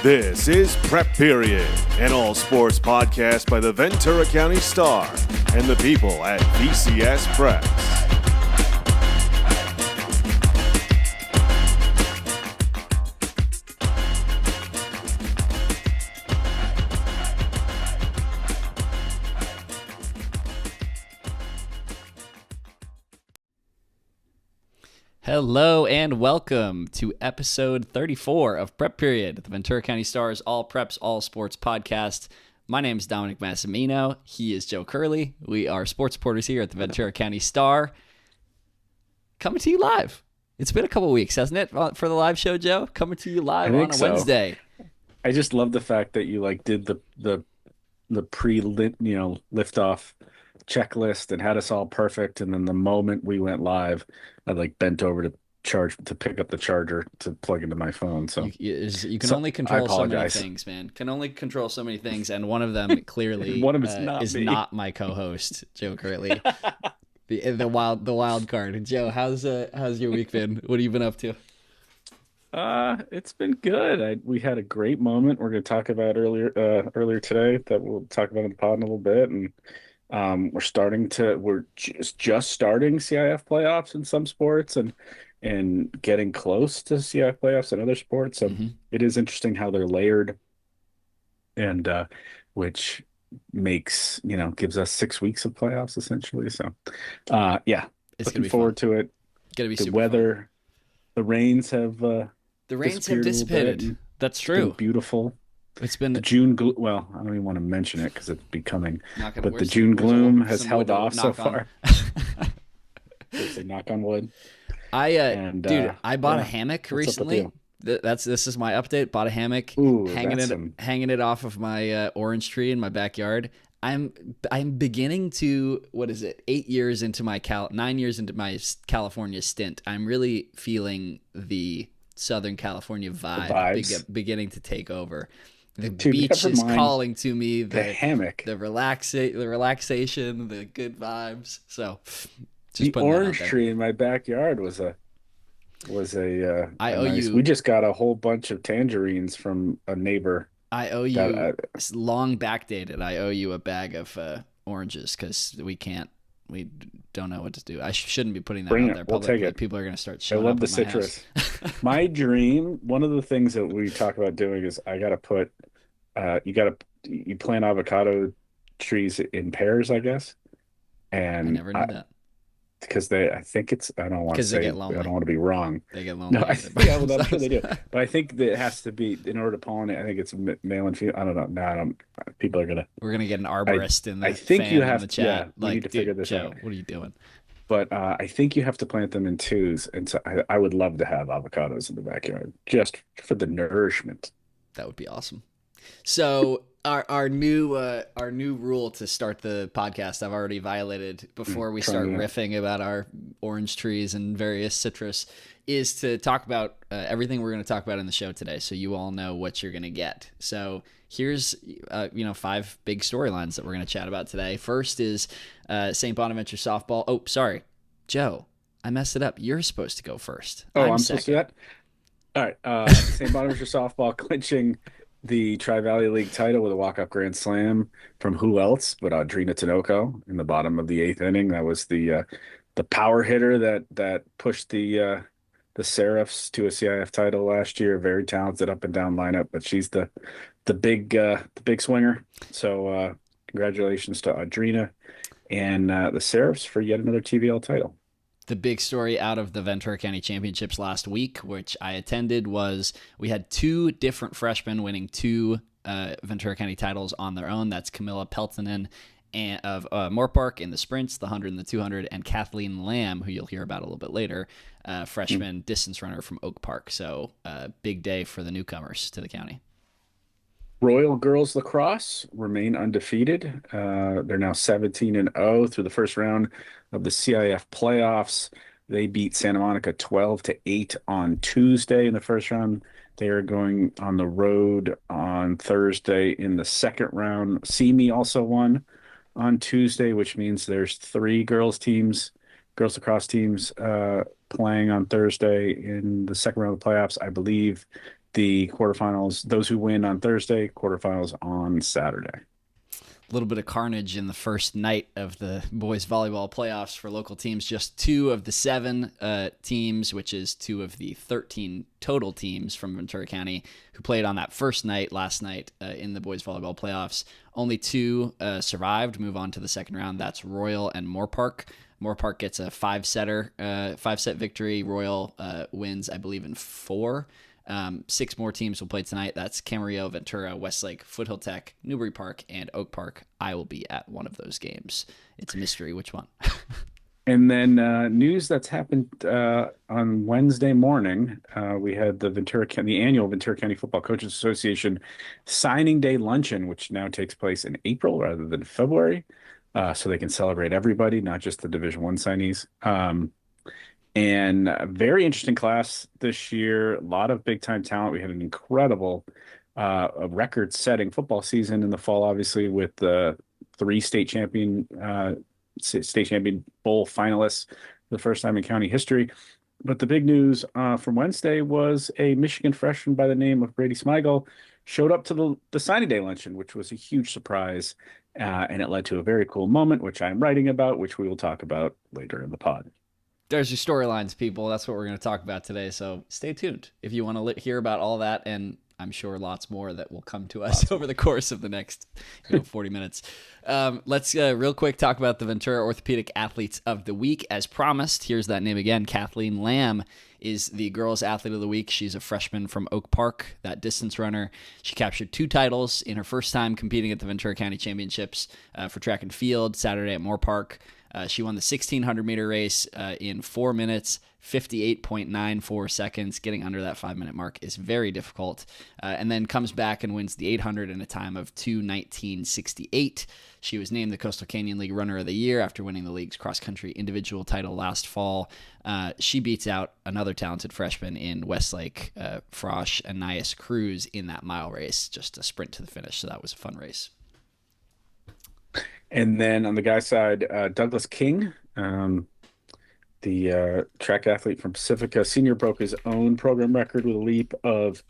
This is Prep Period, an all-sports podcast by the Ventura County Star and the people at VCS Preps. Hello and welcome to episode 34 of Prep Period, the Ventura County Star's All Preps, All Sports podcast. My name is Dominic Massimino. He is Joe Curley. We are sports reporters here at the Ventura County Star. Coming to you live. It's been a couple weeks, hasn't it, for the live show, Joe? Coming to you live on a Wednesday. I just love the fact that you did the liftoff checklist and had us all perfect, and then the moment we went live, I bent over to pick up the charger to plug into my phone. So you can only control so many things, man. Can only control so many things, and one of them clearly is not my co-host, Joe Curley, the wild card. Joe, how's your week been? What have you been up to? It's been good. We had a great moment we're going to talk about earlier today that we'll talk about in the pod in a little bit, and we're just starting CIF playoffs in some sports and getting close to CIF playoffs in other sports. So It is interesting how they're layered, and which makes, gives us 6 weeks of playoffs essentially. So It's looking forward to it. It's gonna be the super weather, fun. The rains have dissipated. That's true. Beautiful. It's been the June. Well, I don't even want to mention it because it's becoming. But the June gloom has held off so far. Say knock on wood. I bought a hammock recently. This is my update. Bought a hammock, hanging it off of my orange tree in my backyard. I'm beginning to, 9 years into my California stint. I'm really feeling the Southern California vibe beginning to take over. The beach is calling to me. The hammock, the relaxation, the good vibes. So, the orange tree in my backyard was a. We just got a whole bunch of tangerines from a neighbor. I owe you long backdated. I owe you a bag of oranges because we don't know what to do. I shouldn't be putting that out there. We'll take it. People are going to start showing up. I love the citrus. My dream. One of the things that we talk about doing is I got to put. You plant avocado trees in pairs, I guess. And I never knew that. Because I think it's. I don't want to say. They get lonely. I don't want to be wrong. They get lonely. No, I'm sure they do. But I think that it has to be in order to pollinate. I think it's male and female. I don't know. No, I don't. People are gonna. We're gonna get an arborist in the. I think you have in the chat. Yeah, we need to figure this Joe, out. What are you doing? But I think you have to plant them in twos, and so I would love to have avocados in the backyard just for the nourishment. That would be awesome. So our new rule to start the podcast, I've already violated before we start riffing about our orange trees and various citrus, is to talk about everything we're going to talk about in the show today, so you all know what you're going to get. So here's 5 big storylines that we're going to chat about today. First is St. Bonaventure softball. Oh, sorry, Joe, I messed it up. You're supposed to go first. I'm supposed to do that? All right. St. Bonaventure softball clinching the Tri-Valley League title with a walk-up grand slam from who else but Audrina Tinoco in the bottom of the 8th inning. That was the power hitter that pushed the Seraphs to a CIF title last year. Very talented up and down lineup, but she's the big swinger. So congratulations to Audrina and the Seraphs for yet another TVL title. The big story out of the Ventura County Championships last week, which I attended, was we had 2 different freshmen winning 2 Ventura County titles on their own. That's Camilla Peltonen of Moorpark in the sprints, the 100 and the 200, and Kathleen Lamb, who you'll hear about a little bit later, freshman distance runner from Oak Park. So big day for the newcomers to the county. Royal girls lacrosse remain undefeated. They're now 17-0 through the first round of the CIF playoffs. They beat Santa Monica 12-8 on Tuesday in the first round. They are going on the road on Thursday in the second round. Simi also won on Tuesday, which means there's 3 girls lacrosse teams playing on Thursday in the second round of the playoffs. I believe the quarterfinals. Those who win on Thursday, quarterfinals on Saturday. A little bit of carnage in the first night of the boys volleyball playoffs for local teams. Just 2 of the 7 teams, which is 2 of the 13 total teams from Ventura County who played on that first night last night in the boys volleyball playoffs. Only 2 survived, move on to the second round. That's Royal and Moorpark. Moorpark gets a 5-set victory. Royal wins, I believe, in 4. 6 more teams will play tonight. That's Camarillo, Ventura, Westlake, Foothill Tech, Newbury Park, and Oak Park. I will be at one of those games. It's a mystery which one. And then news that's happened on Wednesday morning. We had the annual Ventura County Football Coaches Association signing day luncheon, which now takes place in April rather than February, so they can celebrate everybody, not just the Division I signees. And a very interesting class this year. A lot of big time talent. We had an incredible, record-setting football season in the fall, obviously, with the 3 state champion bowl finalists for the first time in county history. But the big news from Wednesday was a Michigan freshman by the name of Brady Smigel showed up to the signing day luncheon, which was a huge surprise, and it led to a very cool moment, which I'm writing about, which we will talk about later in the pod. There's your storylines, people. That's what we're going to talk about today. So stay tuned if you want to hear about all that, and I'm sure lots more that will come to us over the course of the next 40 minutes. Let's real quick talk about the Ventura Orthopedic Athletes of the Week. As promised, here's that name again. Kathleen Lamb is the Girls Athlete of the Week. She's a freshman from Oak Park, that distance runner. She captured 2 titles in her first time competing at the Ventura County Championships for track and field Saturday at Moore Park. She won the 1,600-meter race in 4 minutes, 58.94 seconds. Getting under that 5-minute mark is very difficult. And then comes back and wins the 800 in a time of 2:19.68. She was named the Coastal Canyon League Runner of the Year after winning the league's cross-country individual title last fall. She beats out another talented freshman in Westlake, Frosh Anais Cruz, in that mile race. Just a sprint to the finish, so that was a fun race. And then on the guy's side, Douglas King, the track athlete from Pacifica, senior, broke his own program record with a leap of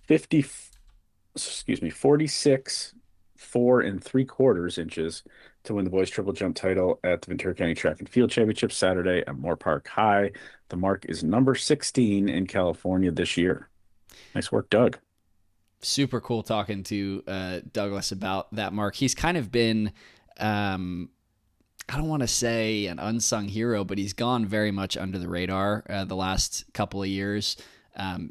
46 4 3/4 inches to win the boys triple jump title at the Ventura County Track and Field Championship Saturday at Moore Park High. The mark is number 16 in California this year. Nice work, Doug. Super cool talking to Douglas about that mark. He's kind of been, I don't want to say an unsung hero, but he's gone very much under the radar the last couple of years.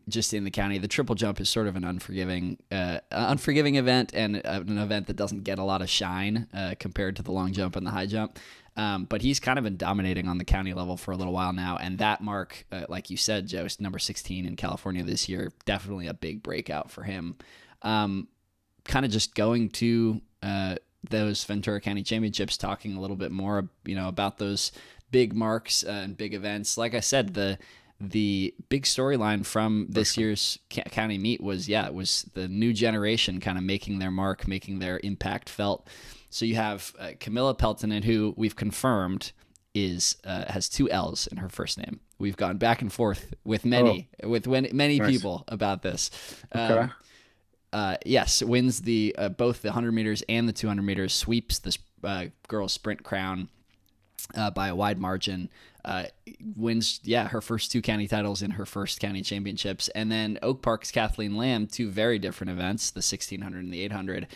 Just in the county, the triple jump is sort of an unforgiving event, and an event that doesn't get a lot of shine compared to the long jump and the high jump. But he's kind of been dominating on the county level for a little while now. And that mark, like you said, Joe, is number 16 in California this year. Definitely a big breakout for him. Kind of just going to those Ventura County Championships, talking a little bit more, about those big marks and big events. Like I said, the big storyline from this year's county meet was the new generation kind of making their mark, making their impact felt. So you have Camilla Peltonen, who we've confirmed has 2 L's in her first name. We've gone back and forth with many Nice. people about this. Okay. Yes, wins both the 100 meters and the 200 meters, sweeps the girls sprint crown by a wide margin. Wins her first 2 county titles in her first county championships. And then Oak Park's Kathleen Lamb, 2 very different events, the 1,600 and the 800,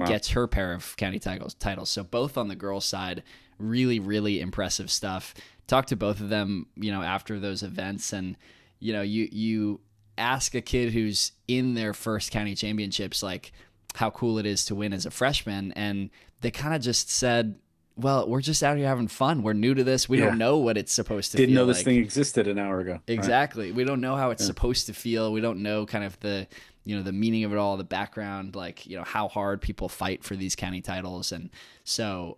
gets her pair of county titles. So both on the girls' side, really, really impressive stuff. Talked to both of them, after those events, and you ask a kid who's in their first county championships, like, how cool it is to win as a freshman, and they kind of just said, well, we're just out here having fun. We're new to this. We don't know what it's supposed to feel like. Didn't know this thing existed an hour ago. Exactly. Right? We don't know how it's supposed to feel. We don't know kind of the meaning of it all, the background, how hard people fight for these county titles. And so,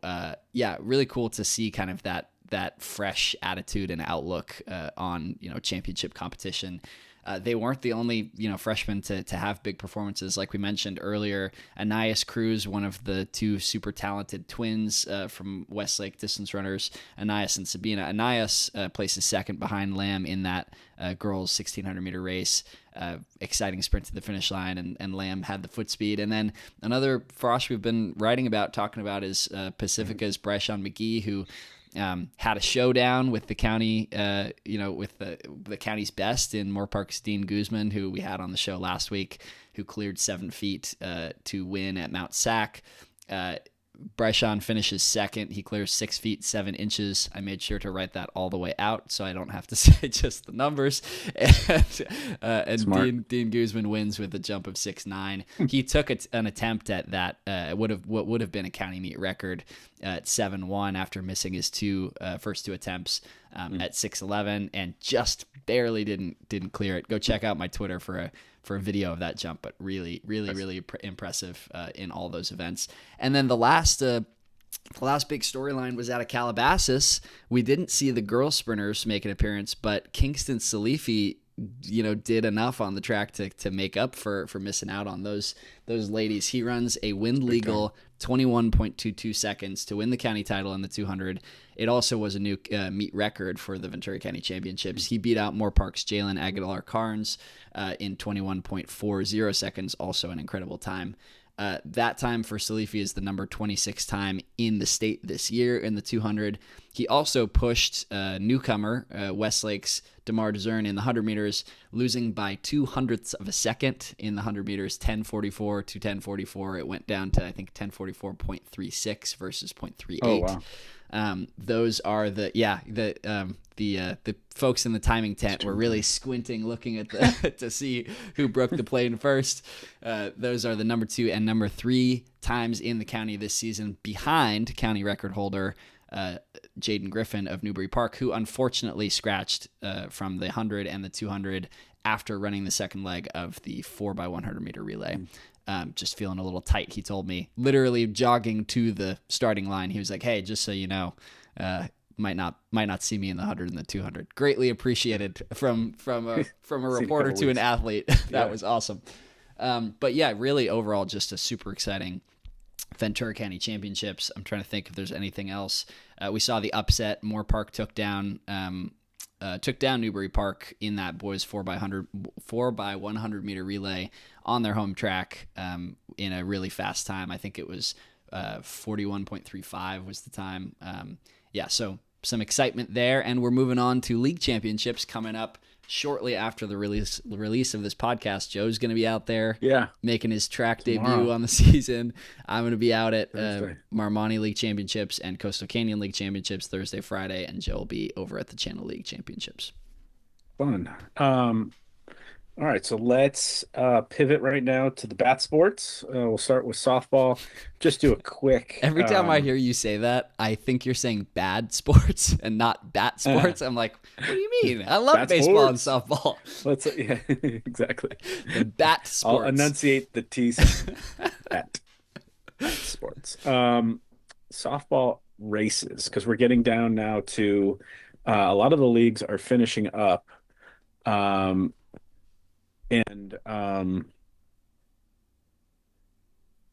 really cool to see kind of that fresh attitude and outlook on, championship competition. They weren't the only freshmen to have big performances. Like we mentioned earlier, Anais Cruz, one of the two super talented twins from Westlake distance runners, Anais and Sabina. Anais places second behind Lamb in that girls 1,600 meter race. Exciting sprint to the finish line, and Lamb had the foot speed. And then another Frosh we've been talking about is Pacifica's Bryshon McGee, who had a showdown with the county, with the county's best in Moore Park's Dean Guzman, who we had on the show last week, who cleared 7 feet to win at Mount Sac. Bryshon finishes second. He clears 6 feet 7 inches. I made sure to write that all the way out so I don't have to say just the numbers. And Dean Guzman wins with a jump of 6'9". He took an attempt at that what would have been a county meet record at 7'1" after missing his first two attempts at 6'11", and just barely didn't clear it. Go check out my Twitter for a video of that jump, but really impressive in all those events. And then the last big storyline was out of Calabasas. We didn't see the girl sprinters make an appearance, but Kingston Salifi, did enough on the track to make up for missing out on those ladies. He runs a wind legal 21.22 seconds to win the county title in the 200. It also was a new meet record for the Ventura County Championships. He beat out Moore Park's Jalen Aguilar-Carnes in 21.40 seconds, also an incredible time. That time for Salifi is the number 26 time in the state this year in the 200. He also pushed newcomer Westlake's DeMar DeZern in the 100 meters, losing by 0.02 of a second in the 100 meters, 10:44 to 10:44. It went down to, I think, 10:44.36 versus 0.38. Oh, wow. Those are the folks in the timing tent were really squinting, looking at to see who broke the plane first. Those are the number 2 and number 3 times in the county this season, behind county record holder Jaden Griffin of Newbury Park, who unfortunately scratched from the 100 and the 200 after running the second leg of the 4x100 meter relay. Just feeling a little tight, he told me, literally jogging to the starting line. He was like, "Hey, just so you know, might not see me in the 100 and the 200." Greatly appreciated from a reporter to an athlete. That was awesome. But yeah, really overall, just a super exciting Ventura County Championships. I'm trying to think if there's anything else. We saw the upset. Moore Park took down Newbury Park in that boys 4x100 meter relay on their home track in a really fast time. I think it was 41.35 was the time. So some excitement there, and we're moving on to league championships coming up shortly after the release of this podcast. Joe's going to be out there making his track debut on the season. I'm going to be out at Marmani League Championships and Coastal Canyon League Championships Thursday, Friday, and Joe will be over at the Channel League Championships. Fun. All right, so let's pivot right now to the bat sports. We'll start with softball. Just do a quick... Every time I hear you say that, I think you're saying bad sports and not bat sports. I'm like, what do you mean? I love baseball sports. And softball. Exactly. The bat sports. I'll enunciate the T. bat sports. Softball races, because we're getting down now to a lot of the leagues are finishing up.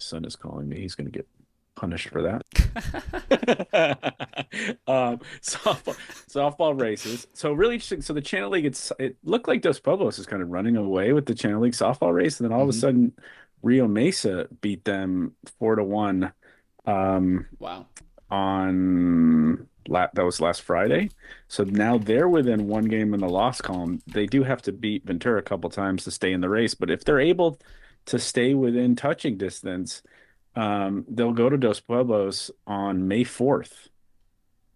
Son is calling me. He's going to get punished for that. Softball races. So really interesting. So the Channel League, it looked like Dos Pueblos is kind of running away with the Channel League softball race, and then all of a sudden Rio Mesa beat them 4-1. Wow. That was last Friday. So now they're within one game in the loss column. They do have to beat Ventura a couple times to stay in the race, but if they're able to stay within touching distance, they'll go to Dos Pueblos on May 4th,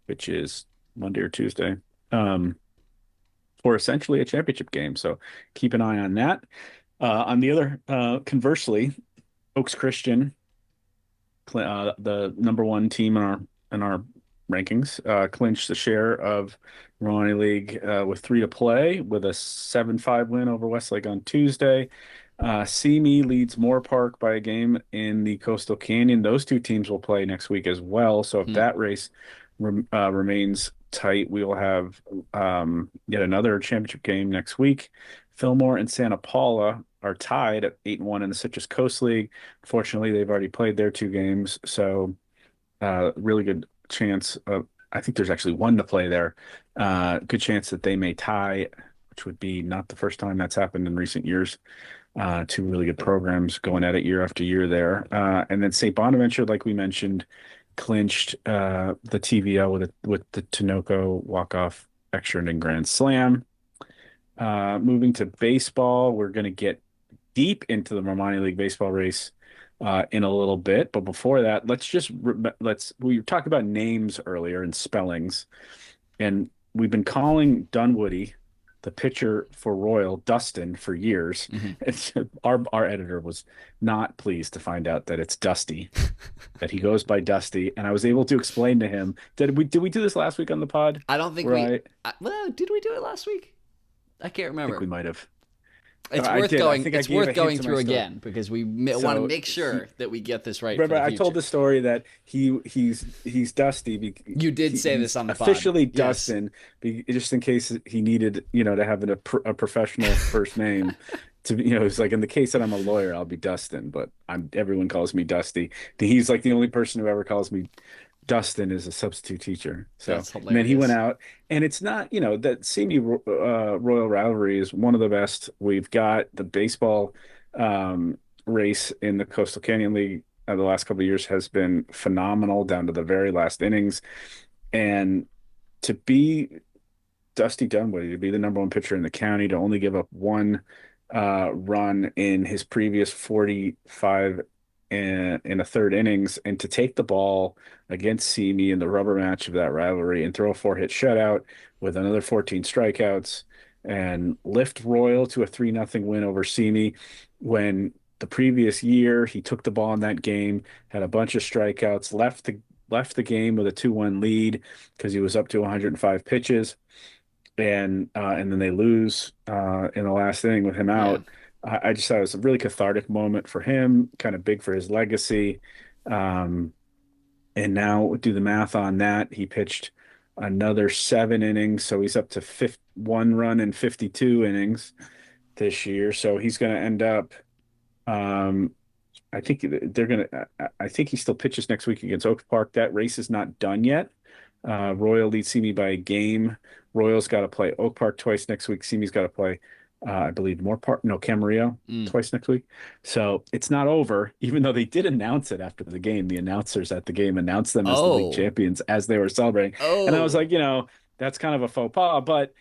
which is Monday or Tuesday, for essentially a championship game. So keep an eye on that. On the other, conversely, Oaks Christian, the number 1 team in our rankings, clinched the share of Romani League with 3 to play, with a 7-5 win over Westlake on Tuesday. Simi leads Moore Park by a game in the Coastal Canyon. Those two teams will play next week as well. So if that race remains tight. We will have yet another championship game next week. Fillmore and Santa Paula are tied at 8-1 in the Citrus Coast League. Fortunately, they've already played their 2 games, so really good chance of, I think there's actually one to play there. Good chance that they may tie, which would be not the first time that's happened in recent years. 2 really good programs going at it year after year there. And then St. Bonaventure, like we mentioned, clinched the TVL with the Tinoco walk-off extra inning grand slam. Moving to baseball, we're going to get deep into the Romani League baseball race in a little bit. But before that, we talked about names earlier and spellings, and we've been calling Dunwoody, the pitcher for Royal, Dustin, for years. And our editor was not pleased to find out that it's Dusty, that he goes by Dusty. And I was able to explain to him. Did we do this last week on the pod? I don't think well, did we do it last week? I can't remember. I think we might have. It's worth going. It's worth going through again because we want to make sure that we get this right. Remember, I told the story that he's Dusty. You did say this on the pod. Officially Dustin, just in case he needed, to have a professional first name. It's like in the case that I'm a lawyer, I'll be Dustin, but everyone calls me Dusty. He's like the only person who ever calls me Dustin is a substitute teacher. So and then he went out, and it's not, that Simi Royal rivalry is one of the best we've got. The baseball race in the Coastal Canyon League the last couple of years has been phenomenal down to the very last innings. And to be Dusty Dunwoody, to be the number 1 pitcher in the county, to only give up 1 run in his previous 45 in a third innings, and to take the ball against Simi in the rubber match of that rivalry and throw a 4-hit shutout with another 14 strikeouts and lift Royal to a 3-0 win over Simi, when the previous year he took the ball in that game, had a bunch of strikeouts, left the game with a 2-1 lead because he was up to 105 pitches, and then they lose in the last inning with him out. Yeah. I just thought it was a really cathartic moment for him, kind of big for his legacy. And now do the math on that. He pitched another 7 innings, so he's up to 1 run in 52 innings this year. So he's going to end up, I think he still pitches next week against Oak Park. That race is not done yet. Royal leads Simi by a game. Royal's got to play Oak Park twice next week. Simi's got to play I believe Camarillo twice next week. So it's not over, even though they did announce it after the game. The announcers at the game announced them as the league champions as they were celebrating. And I was like, that's kind of a faux pas. But,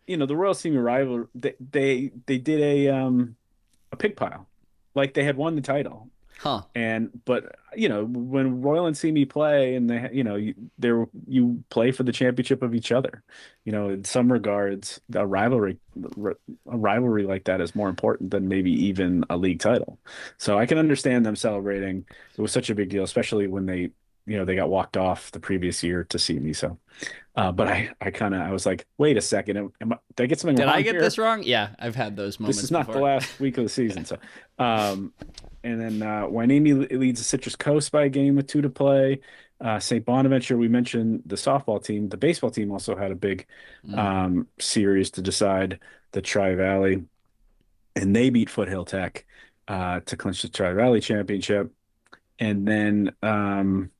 the Royal Senior rival, they did a pig pile. Like they had won the title. Huh. But when Royal and Simi play, and they, you play for the championship of each other. In some regards, a rivalry like that is more important than maybe even a league title. So I can understand them celebrating. It was such a big deal, especially when they got walked off the previous year to Simi. So, but I was like, wait a second, did I get something wrong? Did I get this wrong? Yeah, I've had those moments. This is not before. the last week of the season. So, and then Hueneme leads the Citrus Coast by a game with 2 to play. St. Bonaventure, we mentioned the softball team. The baseball team also had a big series to decide the Tri-Valley, and they beat Foothill Tech to clinch the Tri-Valley championship. And then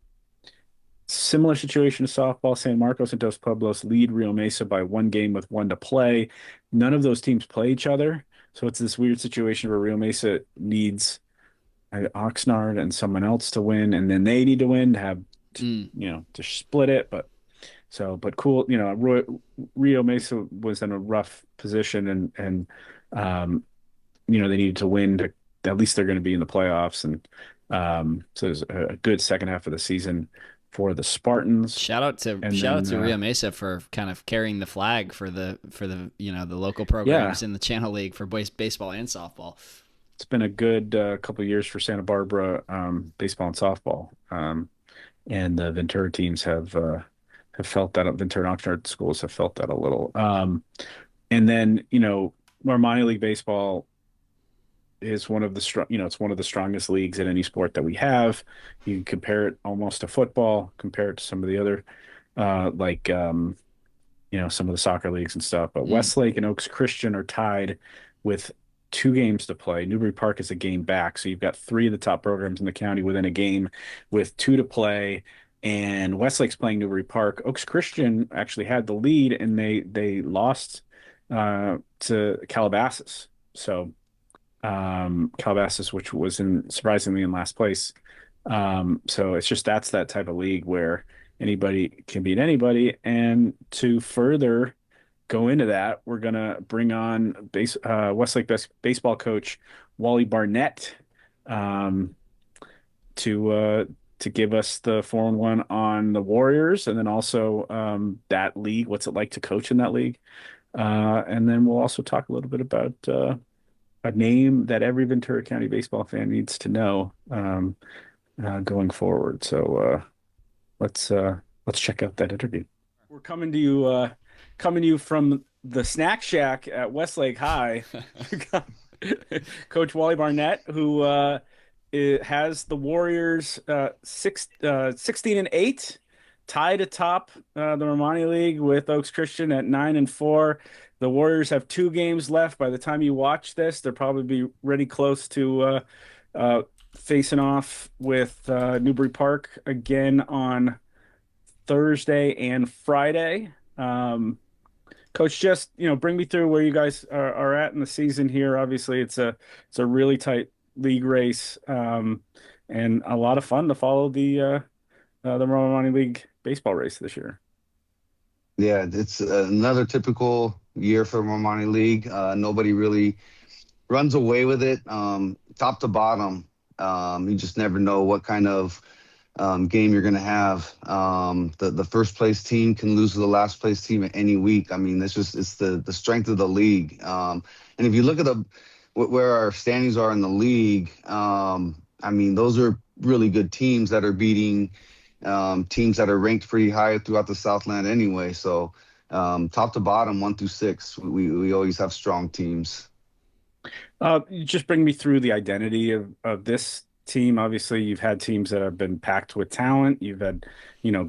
similar situation to softball, San Marcos and Dos Pueblos lead Rio Mesa by 1 game with 1 to play. None of those teams play each other. So it's this weird situation where Rio Mesa needs Oxnard and someone else to win, and then they need to win to have to split it. But cool, Rio Mesa was in a rough position, and they needed to win to, at least they're going to be in the playoffs, and so it's a good second half of the season for the Spartans. Shout out to Rio Mesa for kind of carrying the flag for the the local programs in the Channel League for boys baseball and softball. It's been a good couple of years for Santa Barbara baseball and softball, and the Ventura teams have felt that. Ventura and Oxnard schools have felt that a little. And then our minor league baseball is one of the it's one of the strongest leagues in any sport that we have. You can compare it almost to football, compare it to some of the other some of the soccer leagues and stuff. But Westlake and Oaks Christian are tied with 2 games to play. Newbury Park is a game back, so you've got 3 of the top programs in the county within a game with 2 to play. And Westlake's playing Newbury Park. Oaks Christian actually had the lead, and they lost to Calabasas. So Calabasas, which was surprisingly in last place. So it's just that's that type of league where anybody can beat anybody. And to further go into that, we're gonna bring on Westlake baseball coach Wally Barnett to give us the 4-1 on the Warriors, and then also that league. What's it like to coach in that league? And then we'll also talk a little bit about a name that every Ventura County baseball fan needs to know going forward. So let's check out that interview. We're coming to you from the snack shack at Westlake High. Coach Wally Barnett, who has the Warriors 16-8, tied atop the Romani League with Oaks Christian at 9-4. The Warriors have 2 games left. By the time you watch this, they'll probably be really close to facing off with Newbury Park again on Thursday and Friday. Coach, just bring me through where you guys are at in the season here. Obviously, it's a really tight league race, and a lot of fun to follow the Romani League baseball race this year. Yeah, it's another typical year for Romani League. Nobody really runs away with it, top to bottom. You just never know what kind of game you're going to have. The first place team can lose to the last place team at any week. I mean, it's the strength of the league. And if you look at where our standings are in the league, I mean, those are really good teams that are beating teams that are ranked pretty high throughout the Southland anyway. So top to bottom, 1 through 6, we always have strong teams. Just bring me through the identity of this team. Obviously, you've had teams that have been packed with talent. You've had,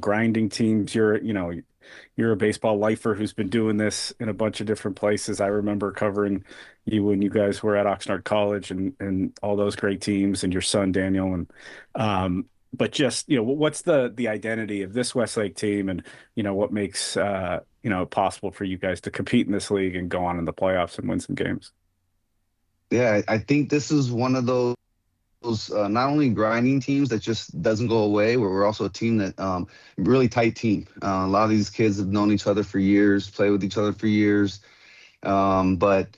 grinding teams. You're a baseball lifer who's been doing this in a bunch of different places. I remember covering you when you guys were at Oxnard College and all those great teams, and your son Daniel. And but just what's the identity of this Westlake team, and what makes it possible for you guys to compete in this league and go on in the playoffs and win some games? Yeah, I think this is one of those not only grinding teams that just doesn't go away, where we're also a team that really tight team. A lot of these kids have known each other for years, play with each other for years, but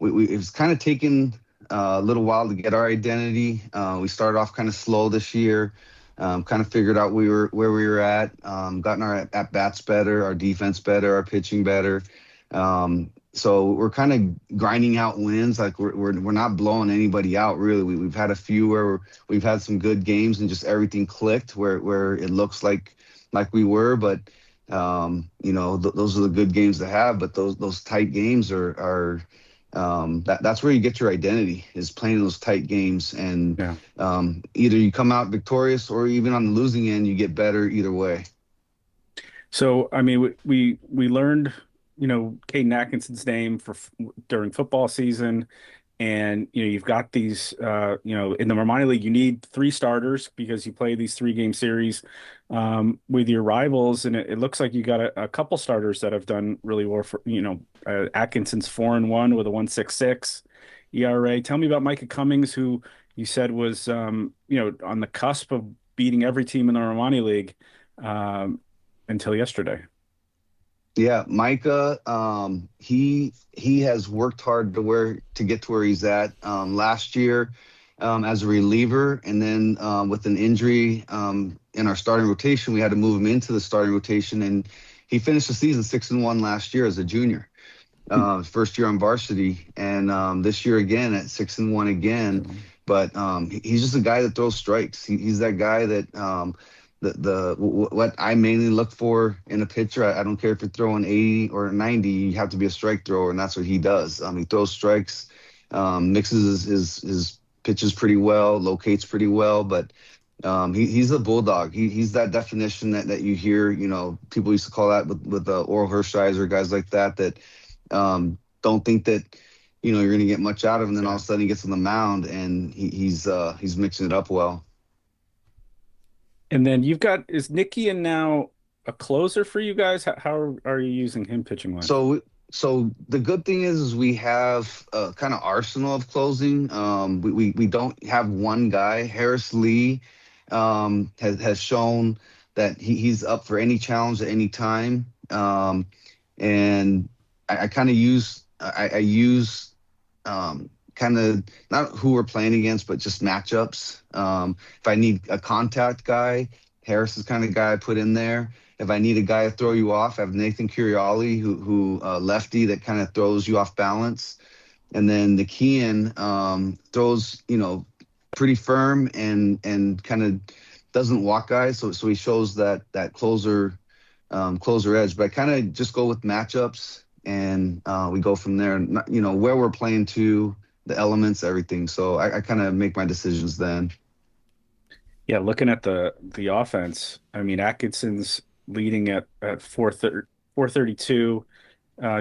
it's kind of taken a little while to get our identity. We started off kind of slow this year, kind of figured out where we were at, gotten our at bats better, our defense better, our pitching better. So we're kind of grinding out wins. Like we're not blowing anybody out really. We've had a few where we've had some good games and just everything clicked where it looks like we were. But those are the good games to have. But those tight games are that's where you get your identity, is playing those tight games. And either you come out victorious or even on the losing end, you get better either way. So I mean, we learned Caden Atkinson's name during football season, and you've got these in the Romani League you need 3 starters because you play these 3-game series with your rivals, and it looks like you got a couple starters that have done really well. For Atkinson's 4-1 with a 1.66 ERA. Tell me about Micah Cummings, who you said was on the cusp of beating every team in the Romani League until yesterday. Yeah, Micah, he has worked hard to get to where he's at. Last year, as a reliever, and then with an injury in our starting rotation, we had to move him into the starting rotation, and he finished the season 6-1 last year as a junior, first year on varsity, and this year again at 6-1 again. But he's just a guy that throws strikes. He's that guy that. What I mainly look for in a pitcher, I don't care if you're throwing 80 or 90, you have to be a strike thrower, and that's what he does. He throws strikes, mixes his pitches pretty well, locates pretty well, but He's a bulldog. He's that definition that you hear. People used to call that with Oral Hershiser, guys like that don't think that you're going to get much out of him. And then all of a sudden he gets on the mound and he's mixing it up well. And then is Nicky and now a closer for you guys? How are you using him pitching wise? So the good thing is we have a kind of arsenal of closing. We don't have one guy. Harris Lee has shown that he's up for any challenge at any time. And I kind of use kind of not who we're playing against, but just matchups. If I need a contact guy, Harris is kind of the guy I put in there. If I need a guy to throw you off, I have Nathan Curiali, who lefty that kind of throws you off balance. And then the Kean throws, pretty firm and kind of doesn't walk guys. So he shows that closer edge. But I kind of just go with matchups and we go from there. Where we're playing to, the elements, everything. So I kind of make my decisions then. Yeah, looking at the offense, I mean, Atkinson's leading at 432,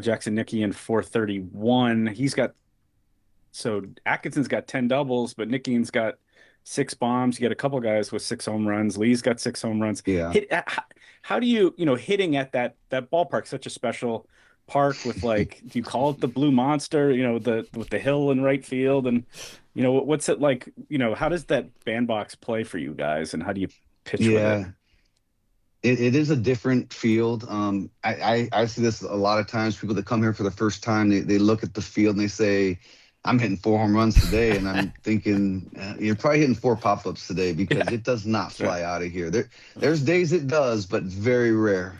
Jackson Nicky in 431. So Atkinson's got 10 doubles, but Nicky's got 6 bombs. You got a couple guys with 6 home runs. Lee's got 6 home runs. Yeah. How do you, hitting at that ballpark, such a special park with do you call it the Blue Monster, with the hill in right field, and what's it like, how does that bandbox play for you guys, and how do you pitch with it? It is a different field. I see this a lot of times. People that come here for the first time, they look at the field and they say, I'm hitting 4 home runs today. And I'm thinking, you're probably hitting 4 pop-ups today, because it does not fly out of here. There's days it does, but very rare.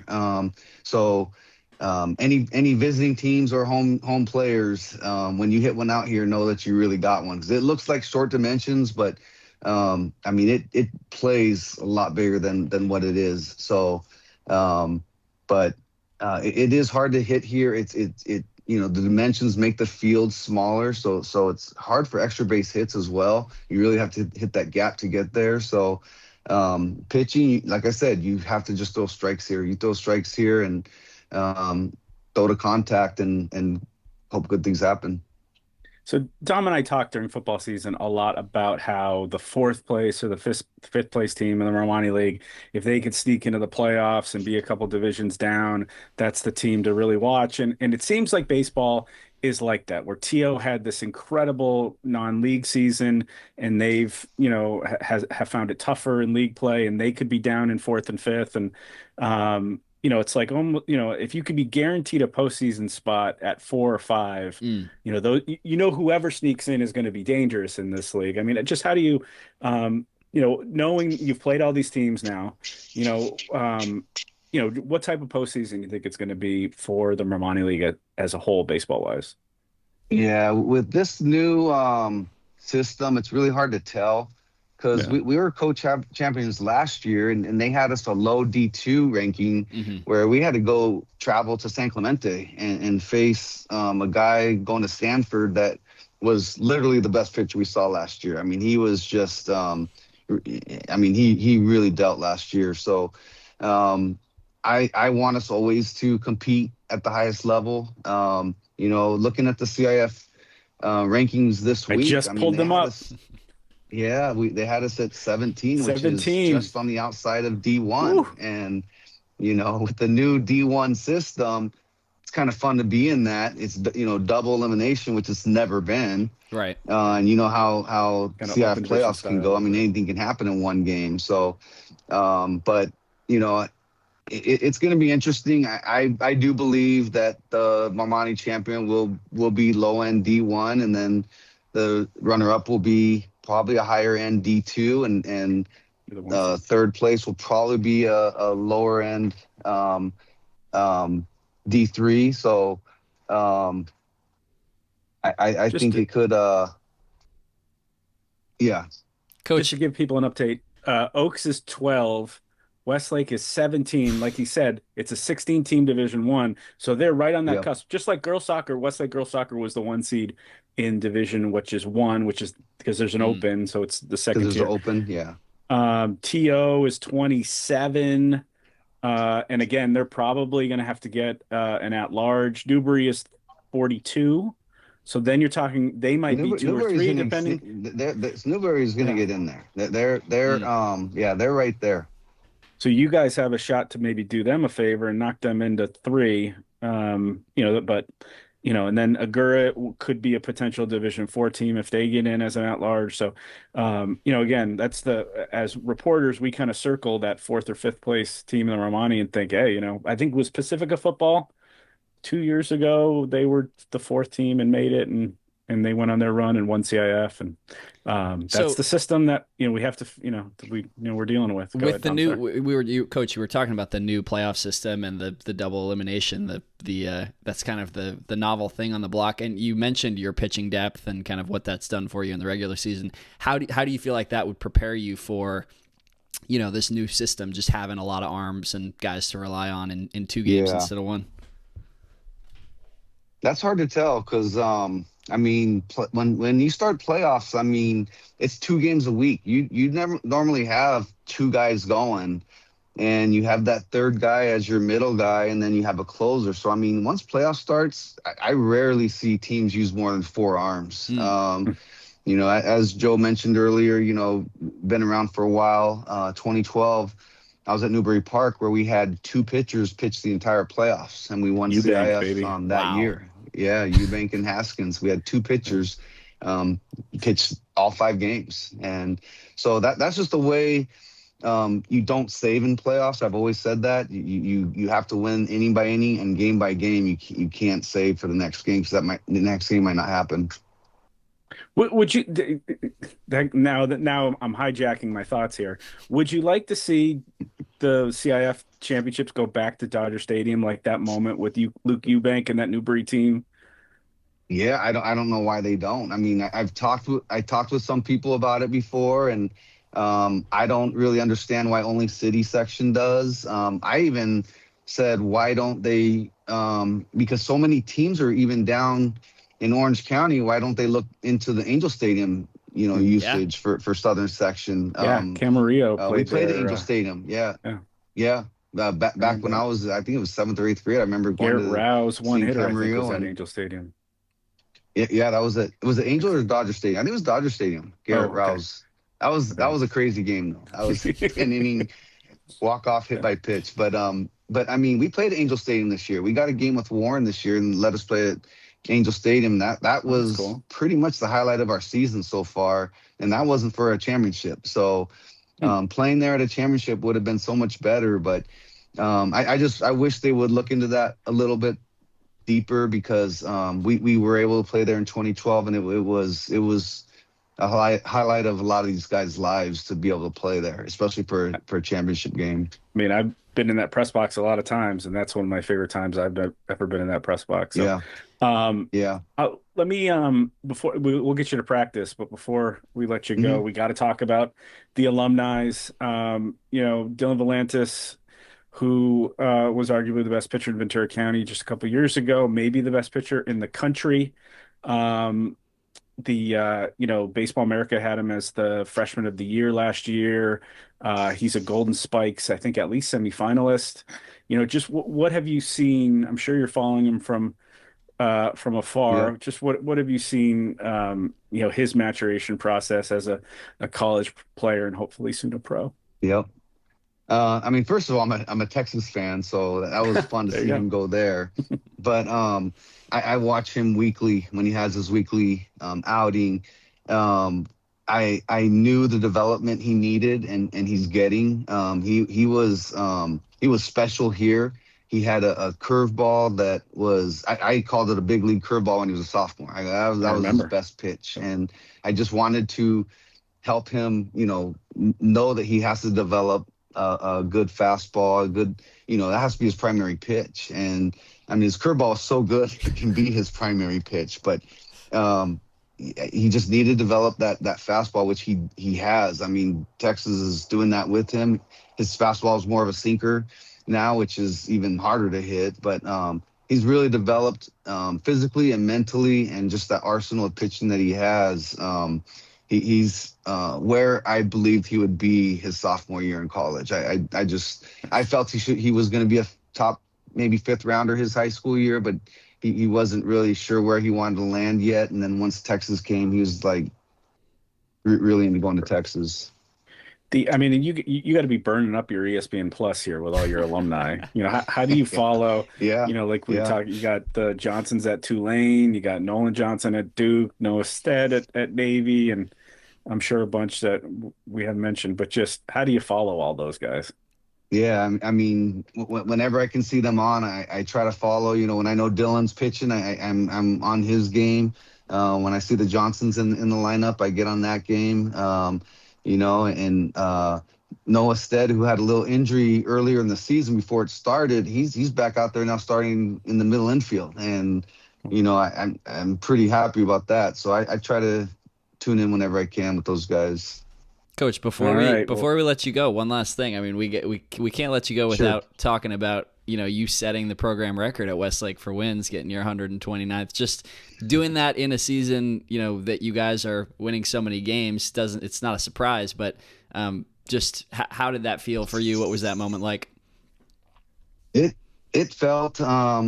Any visiting teams or home players, when you hit one out here, know that you really got one. 'Cause it looks like short dimensions, but it plays a lot bigger than what it is. So, it is hard to hit here. The dimensions make the field smaller, so it's hard for extra base hits as well. You really have to hit that gap to get there. So, pitching, like I said, you have to just throw strikes here. You throw strikes here and throw to contact and hope good things happen. So Dom and I talked during football season a lot about how the 4th place or the fifth place team in the Romani League, if they could sneak into the playoffs and be a couple divisions down, that's the team to really watch. And it seems like baseball is like that, where TO had this incredible non-league season, and they've, have found it tougher in league play, and they could be down in 4th and 5th. And, it's like, if you could be guaranteed a postseason spot at 4 or 5, whoever sneaks in is going to be dangerous in this league. I mean, just how do you, knowing you've played all these teams now, what type of postseason you think it's going to be for the Romani League as a whole, baseball wise? Yeah, with this new system, it's really hard to tell. Because we were co-champions last year, and they had us a low D2 ranking, where we had to go travel to San Clemente and face a guy going to Stanford that was literally the best pitcher we saw last year. I mean, he was just, he really dealt last year. So I want us always to compete at the highest level. Looking at the CIF rankings this week. I just pulled them up. Yeah, they had us at 17, which is just on the outside of D1. Woo. And, with the new D1 system, it's kind of fun to be in that. It's, double elimination, which it's never been. Right. And you know how CIF playoffs can go. I mean, anything can happen in one game. So, it's going to be interesting. I do believe that the Marmani champion will be low-end D1, and then the runner-up will be probably a higher end D2, and third place will probably be a lower end D3. So I think it could Coach, just to give people an update, Oaks is 12, Westlake is 17. Like he said, it's a 16-team Division 1, so they're right on that cusp. Just like girls soccer, Westlake girls soccer was the 1 seed in Division, which is 1, which is because there's an open, so it's the second tier. There's an open, yeah. TO is 27. And again, they're probably going to have to get an at-large. Newbury is 42. So then you're talking they might be two or Newbury's three, gonna depending. Newbury's gonna get in there. They're right there. So you guys have a shot to maybe do them a favor and knock them into 3. But and then Agura could be a potential Division 4 team if they get in as an at-large. So, again, that's as reporters, we kind of circle that 4th or 5th place team in the Romani and think, hey, I think it was Pacifica football 2 years ago. They were the 4th team and made it, and they went on their run and won CIF, and that's the system that we have to we're dealing with. With the new coach, you were talking about the new playoff system and the double elimination. That's kind of the novel thing on the block. And you mentioned your pitching depth and kind of what that's done for you in the regular season. How do you feel like that would prepare you for this new system, just having a lot of arms and guys to rely on in 2 games instead of 1? That's hard to tell because when you start playoffs, it's 2 games a week. You never normally have 2 guys going, and you have that 3rd guy as your middle guy, and then you have a closer. So once playoff starts, I rarely see teams use more than 4 arms. As Joe mentioned earlier, been around for a while. 2012, I was at Newbury Park where we had 2 pitchers pitch the entire playoffs, and we won CIF that year. Yeah, Eubank and Haskins. We had 2 pitchers pitch all 5 games, and so that's just the way. You don't save in playoffs. I've always said that you have to win inning by inning and game by game. You can't save for the next game because the next game might not happen. Would you now I'm hijacking my thoughts here? Would you like to see the CIF championships go back to Dodger Stadium, like that moment with Luke Eubank and that Newbury team? Yeah, I don't know why they don't. I talked with some people about it before, and I don't really understand why only city section does. I even said, why don't they? Because so many teams are even down in Orange County, why don't they look into the Angel Stadium, usage for Southern section? Camarillo we played the Angel Stadium. Yeah. Back when I was, I think it was 7th or 8th grade. I remember going Garrett to Rouse, one hitter, Camarillo, I think, was at Angel Stadium. Yeah, that was it. Was it Angel or Dodger Stadium? I think it was Dodger Stadium. Garrett Rouse. That was a crazy game though. That was an inning walk-off hit by pitch. But we played Angel Stadium this year. We got a game with Warren this year and let us play at Angel Stadium. That was cool. Pretty much the highlight of our season so far, and that wasn't for a championship. So playing there at a championship would have been so much better. But I wish they would look into that a little bit deeper because we were able to play there in 2012, and it was a highlight of a lot of these guys' lives to be able to play there, especially for a championship game. I've been in that press box a lot of times, and that's one of my favorite times I've ever been in that press box. So, let me before we'll get you to practice, but before we let you go, we got to talk about the alumni. Dylan Volantis, who was arguably the best pitcher in Ventura County just a couple of years ago, maybe the best pitcher in the country. Baseball America had him as the freshman of the year last year. He's a Golden Spikes, I think, at least semifinalist. Just what have you seen? I'm sure you're following him from afar. Yeah. Just what have you seen? His maturation process as a college player and hopefully soon a pro. Yep. First of all, I'm a Texas fan, so that was fun to see him go there. But I watch him weekly when he has his weekly outing. I knew the development he needed and he's getting. He was special here. He had a curveball that was I called it a big league curveball when he was a sophomore. That was his best pitch, and I just wanted to help him, know that he has to develop a good fastball, that has to be his primary pitch. And his curveball is so good, it can be his primary pitch, but he just needed to develop that fastball, which he has. Texas is doing that with him. His fastball is more of a sinker now, which is even harder to hit, but he's really developed physically and mentally, and just that arsenal of pitching that he has. he's where I believed he would be his sophomore year in college. I felt he was going to be a top maybe fifth rounder his high school year, but he wasn't really sure where he wanted to land yet. And then once Texas came, he was like really into going to Texas. I mean, you got to be burning up your ESPN Plus here with all your alumni. How do you follow? Yeah. Like we talk, you got the Johnsons at Tulane, you got Nolan Johnson at Duke, Noah Stead at Navy, and I'm sure a bunch that we haven't mentioned. But just how do you follow all those guys? Yeah, I mean, whenever I can see them on, I try to follow. When I know Dylan's pitching, I'm on his game. When I see the Johnsons in the lineup, I get on that game. And Noah Stead, who had a little injury earlier in the season before it started, he's back out there now starting in the middle infield. And, I'm pretty happy about that. So I try to tune in whenever I can with those guys. Coach, before we let you go, one last thing. I mean, we can't let you go without talking about, you setting the program record at Westlake for wins, getting your 129th. Just doing that in a season, that you guys are winning so many games it's not a surprise, but just how did that feel for you? What was that moment like? It felt I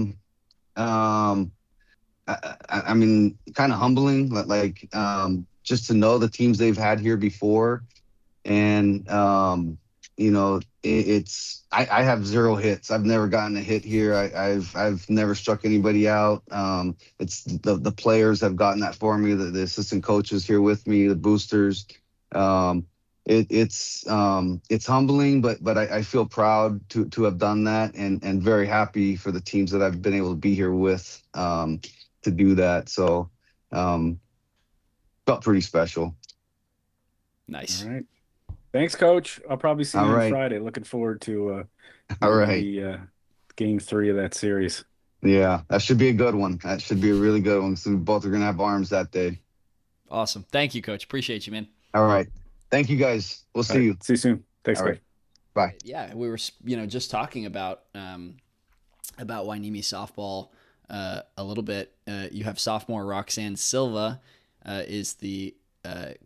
mean, kind of humbling, like just to know the teams they've had here before. And, I have 0 hits. I've never gotten a hit here. I've never struck anybody out. It's the players have gotten that for me, the assistant coaches here with me, the boosters. It's humbling, but I feel proud to have done that and very happy for the teams that I've been able to be here with, to do that. So, felt pretty special. Nice. All right. Thanks, Coach. I'll probably see you on right. Friday. Looking forward to the game 3 of that series. Yeah, that should be a good one. That should be a really good one. So we both are going to have arms that day. Awesome. Thank you, Coach. Appreciate you, man. All right. Thank you, guys. We'll see you. See you soon. Thanks, All Coach. Right. Bye. Yeah, we were, just talking about Wainimi softball a little bit. You have sophomore Roxanne Silva is the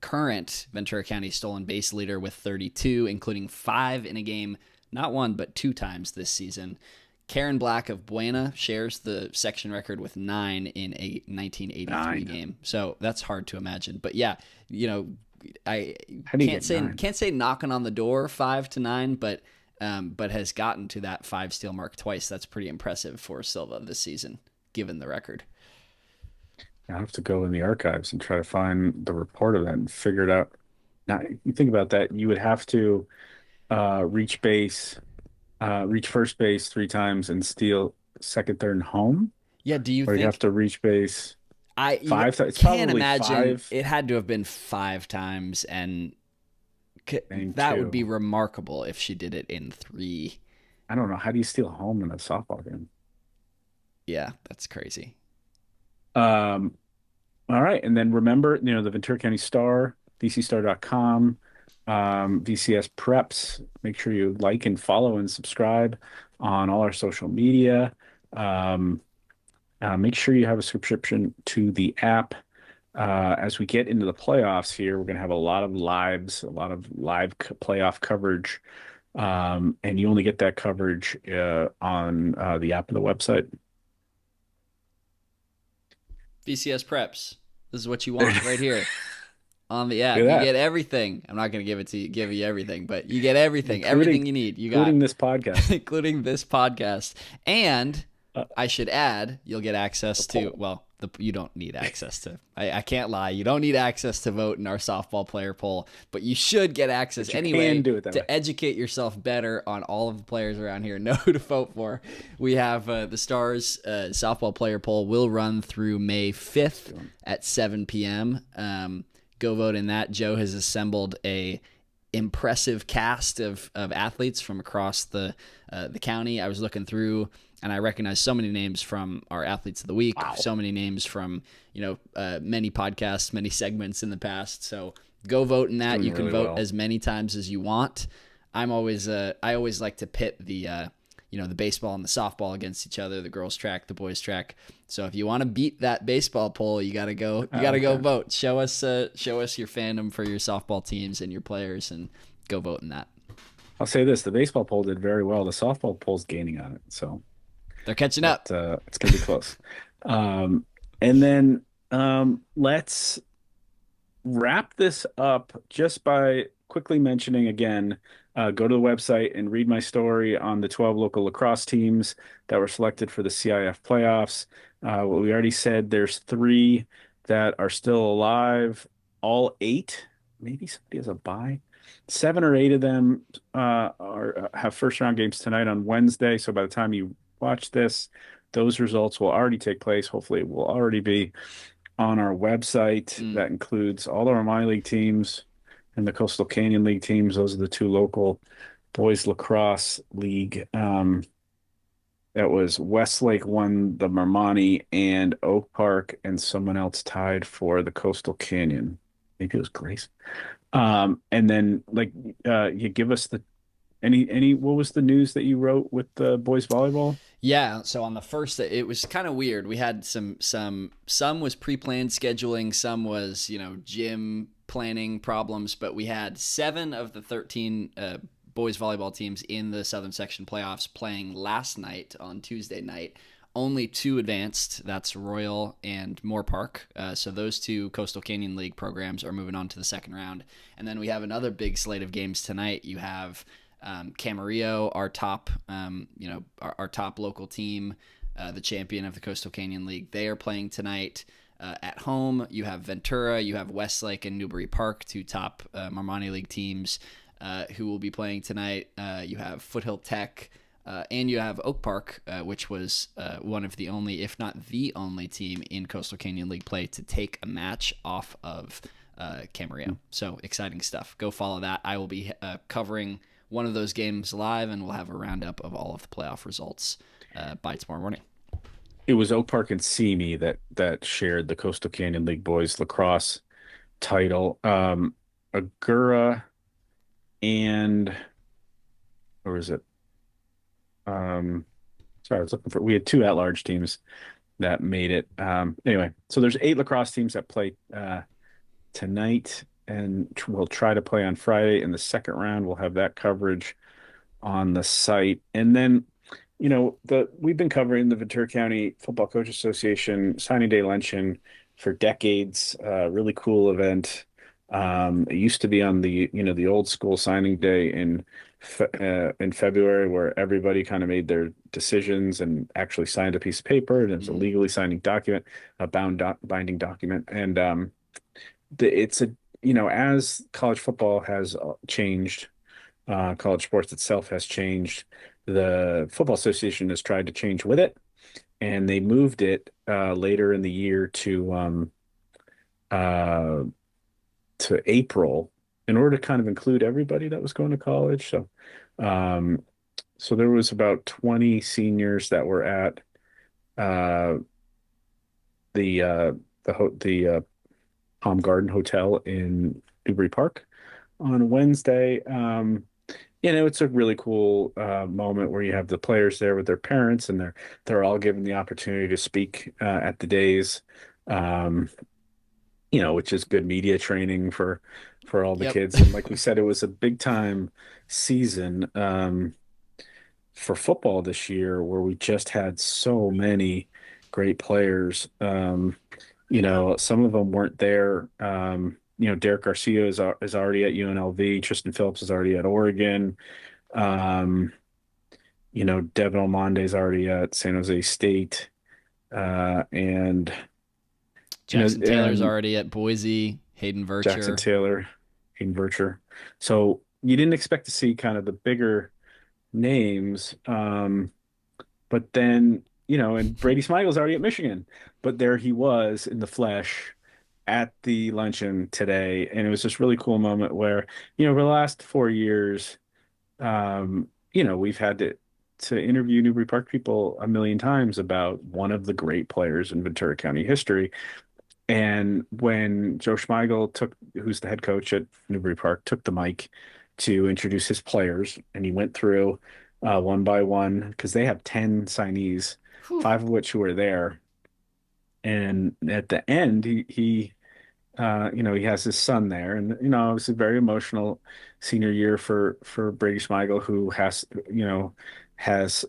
current Ventura County stolen base leader with 32, including 5 in a game, not 1, but 2 times this season. Karen Black of Buena shares the section record with 9 in a 1983 game. So that's hard to imagine. But yeah, I can't say knocking on the door 5 to 9, but has gotten to that 5 steal mark twice. That's pretty impressive for Silva this season, given the record. I have to go in the archives and try to find the report of that and figure it out. Now, you think about that, you would have to reach first base 3 times and steal second, third, and home. Yeah, do you think you have to reach base 5 times? I can't imagine 5. It had to have been 5 times, and that would be remarkable if she did it in 3. I don't know. How do you steal home in a softball game? Yeah, that's crazy. All right. And then remember, the Ventura County Star, vcstar.com, VCS Preps. Make sure you like and follow and subscribe on all our social media. Make sure you have a subscription to the app. As we get into the playoffs here, we're going to have a lot of live playoff coverage. And you only get that coverage on the app of the website. VCS Preps. This is what you want right here on the app. You get everything. I'm not going to give you everything, but you get everything. Everything you need. Including this podcast. Including this podcast. And I should add, you'll get access to, you don't need access to, I can't lie. You don't need access to vote in our softball player poll, but you should get access anyway to educate yourself better on all of the players around here. Know who to vote for. We have the Stars softball player poll will run through May 5th at 7 p.m. Go vote in that. Joe has assembled a impressive cast of athletes from across the county. I was looking through, and I recognize so many names from our Athletes of the Week, so many names from, many podcasts, many segments in the past. So go vote in that. You can vote as many times as you want. I always like to pit the, the baseball and the softball against each other, the girls track, the boys track. So if you want to beat that baseball poll, you got to go vote. Show us your fandom for your softball teams and your players, and go vote in that. I'll say this: the baseball poll did very well. The softball poll's gaining on it, so they're catching up. It's gonna be close. And then let's wrap this up just by quickly mentioning again. Go to the website and read my story on the 12 local lacrosse teams that were selected for the CIF playoffs. What we already said, there's 3 that are still alive. All 8, maybe somebody has a bye. 7 or 8 of them have first round games tonight on Wednesday. So by the time you watch this, those results will already take place. Hopefully it will already be on our website. That includes all of our minor league teams and the Coastal Canyon League teams. Those are the 2 local boys lacrosse league. That was Westlake won the Marmani, and Oak Park and someone else tied for the Coastal Canyon. Maybe it was Grace. And then you give us what was the news that you wrote with the boys volleyball? Yeah, so on the first, it was kind of weird. We had some was pre-planned scheduling, some was, gym planning problems, but we had 7 of the 13 boys volleyball teams in the Southern Section playoffs playing last night on Tuesday night. Only 2 advanced. That's Royal and Moore Park. So those 2 Coastal Canyon League programs are moving on to the second round. And then we have another big slate of games tonight. You have Camarillo, our top, our top local team, the champion of the Coastal Canyon League. They are playing tonight. At home, you have Ventura, you have Westlake and Newbury Park, 2 top Marmani League teams who will be playing tonight. You have Foothill Tech, and you have Oak Park, which was one of the only, if not the only team in Coastal Canyon League play to take a match off of Camarillo. So exciting stuff. Go follow that. I will be covering one of those games live, and we'll have a roundup of all of the playoff results by tomorrow morning. It was Oak Park and Simi that shared the Coastal Canyon League boys lacrosse title. Agura and or is it? Sorry, I was looking for. We had 2 at-large teams that made it. Anyway, so there's 8 lacrosse teams that play tonight, and we'll try to play on Friday in the second round. We'll have that coverage on the site, and then. We've been covering the Ventura County Football Coach Association signing day luncheon for decades. Really cool event. It used to be on the old school signing day in February, where everybody kind of made their decisions and actually signed a piece of paper, and it's a legally signing document, a binding document. And as college football has changed, college sports itself has changed. The Football Association has tried to change with it, and they moved it later in the year to April in order to kind of include everybody that was going to college. So, so there was about 20 seniors that were at the Palm Garden Hotel in Newbury Park on Wednesday. It's a really cool moment where you have the players there with their parents, and they're all given the opportunity to speak at the days, which is good media training for all the kids. And like we said, it was a big time season for football this year, where we just had so many great players. Some of them weren't there. Derek Garcia is already at UNLV. Tristan Phillips is already at Oregon. Devin Almonde is already at San Jose State. And Jackson Taylor's already at Boise. Hayden Vircher. So you didn't expect to see kind of the bigger names. But then, and Brady Smigel's already at Michigan. But there he was in the flesh at the luncheon today, and it was this really cool moment where over the last 4 years we've had to interview Newbury Park people a million times about one of the great players in Ventura County history. And when Joe Schmeigel who's the head coach at Newbury Park, took the mic to introduce his players, and he went through one by one, because they have 10 signees, Whew. 5 of which who were there. And at the end, he has his son there, and it was a very emotional senior year for Brady Schmeigel, who has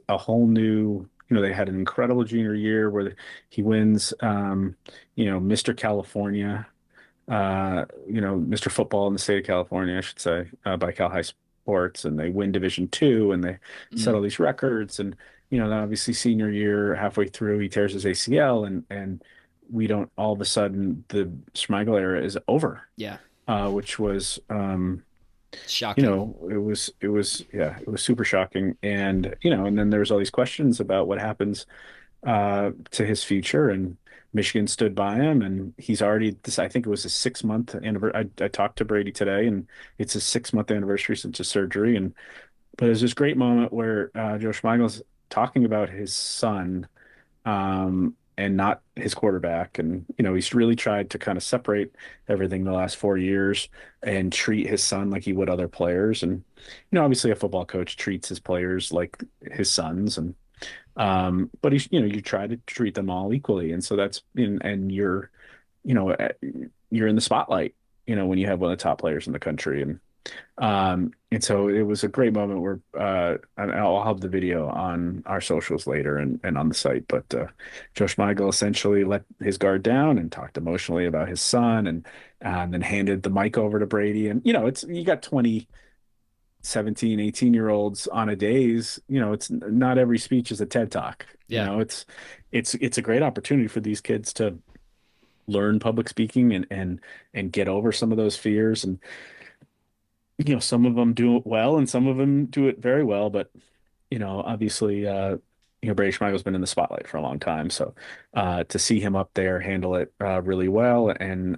a whole new. They had an incredible junior year where he wins, Mr. California, Mr. Football in the state of California, I should say, by Cal High Sports, and they win Division II, and they set Mm, all these records, and then obviously senior year, halfway through, he tears his ACL, and we don't all of a sudden the Schmeigel era is over, yeah. which was Shocking. it was super shocking, and then there's all these questions about what happens to his future, and Michigan stood by him, and he's already this. I think it was a 6 month anniversary. I talked to Brady today, and it's a 6 month anniversary since his surgery, and but there's this great moment where Joe Schmeigel's talking about his son, and not his quarterback. And, he's really tried to kind of separate everything the last 4 years and treat his son like he would other players. And, obviously a football coach treats his players like his sons. And, but you try to treat them all equally. And so and you know, uh, you're in the spotlight, when you have one of the top players in the country. And so it was a great moment where and I'll have the video on our socials later and on the site. But Joe Schmeigel essentially let his guard down and talked emotionally about his son, and then handed the mic over to Brady. And you got 20, 17, 18-year-olds on a days. It's not every speech is a TED Talk. Yeah. It's a great opportunity for these kids to learn public speaking and get over some of those fears. And some of them do it well and some of them do it very well, but obviously Brady Schmeigel's been in the spotlight for a long time, so to see him up there handle it really well, and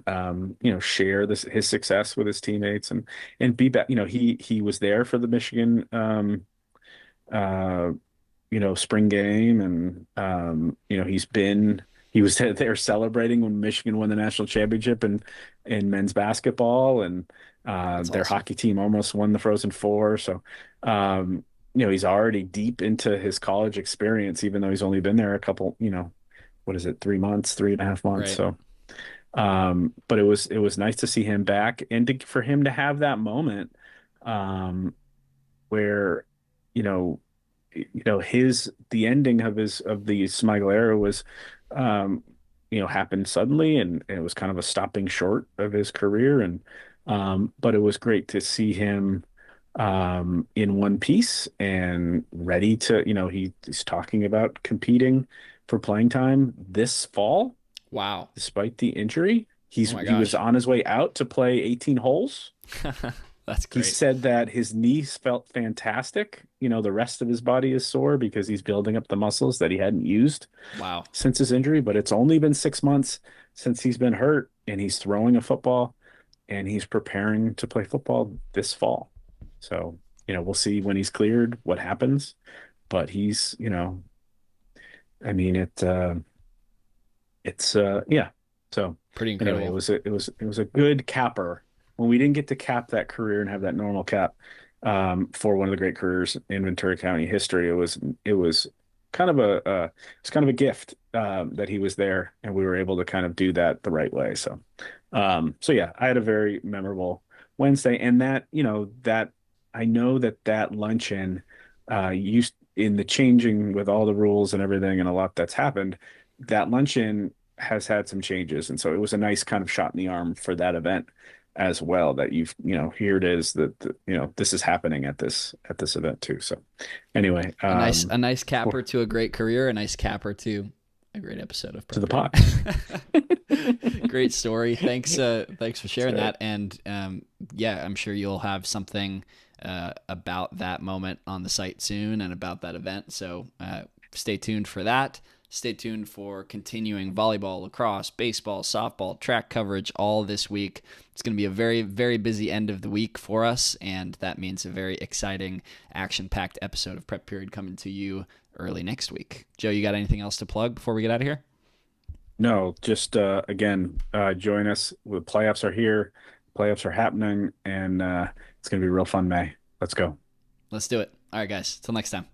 share his success with his teammates, and be back. He was there for the Michigan uh spring game, and he was there celebrating when Michigan won the national championship in men's basketball, and That's their awesome. hockey team almost won the Frozen Four. So, he's already deep into his college experience, even though he's only been there a couple, what is it, 3 months, 3.5 months. Right. So, but it was nice to see him back, and for him to have that moment, where, you know, the ending of the Smigel era was, um, happened suddenly, and it was kind of a stopping short of his career. And but it was great to see him in one piece and ready to, he's talking about competing for playing time this fall, Wow. despite the injury. Oh my He was gosh. on his way out to play 18 holes. That's He great. said that his knees felt fantastic. The rest of his body is sore because he's building up the muscles that he hadn't used Wow. since his injury. But it's only been 6 months since he's been hurt, and he's throwing a football, and he's preparing to play football this fall. So, we'll see when he's cleared what happens. But he's, I mean, yeah. So Pretty anyway, it incredible. was a good capper. When we didn't get to cap that career and have that normal cap, for one of the great careers in Ventura County history, it was kind of a gift, that he was there, and we were able to kind of do that the right way. So yeah, I had a very memorable Wednesday, and that I know that luncheon, used in the changing with all the rules and everything and a lot that's happened, that luncheon has had some changes. And so it was a nice kind of shot in the arm for that event as well, that here it is, that this is happening at this event too. So anyway, A nice capper to a great career, a nice capper to a great episode of to Prep the pot. Period. Great story. Thanks for sharing That's right. that. And yeah, I'm sure you'll have something about that moment on the site soon and about that event. So stay tuned for that. Stay tuned for continuing volleyball, lacrosse, baseball, softball, track coverage all this week. It's going to be a very, very busy end of the week for us, and that means a very exciting, action-packed episode of Prep Period coming to you early next week. Joe, you got anything else to plug before we get out of here? No, just again, join us. The playoffs are here, playoffs are happening, and it's going to be real fun, May. Let's go. Let's do it. All right, guys. Till next time.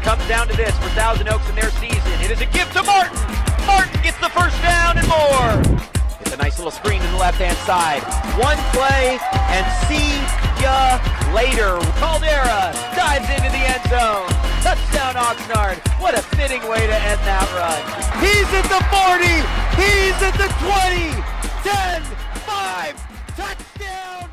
Comes down to this for Thousand Oaks in their season. It is a gift to Martin. Martin gets the first down and more. It's a nice little screen to the left-hand side. One play and see ya later. Caldera dives into the end zone. Touchdown Oxnard. What a fitting way to end that run. He's at the 40. He's at the 20. 10, 5, touchdown.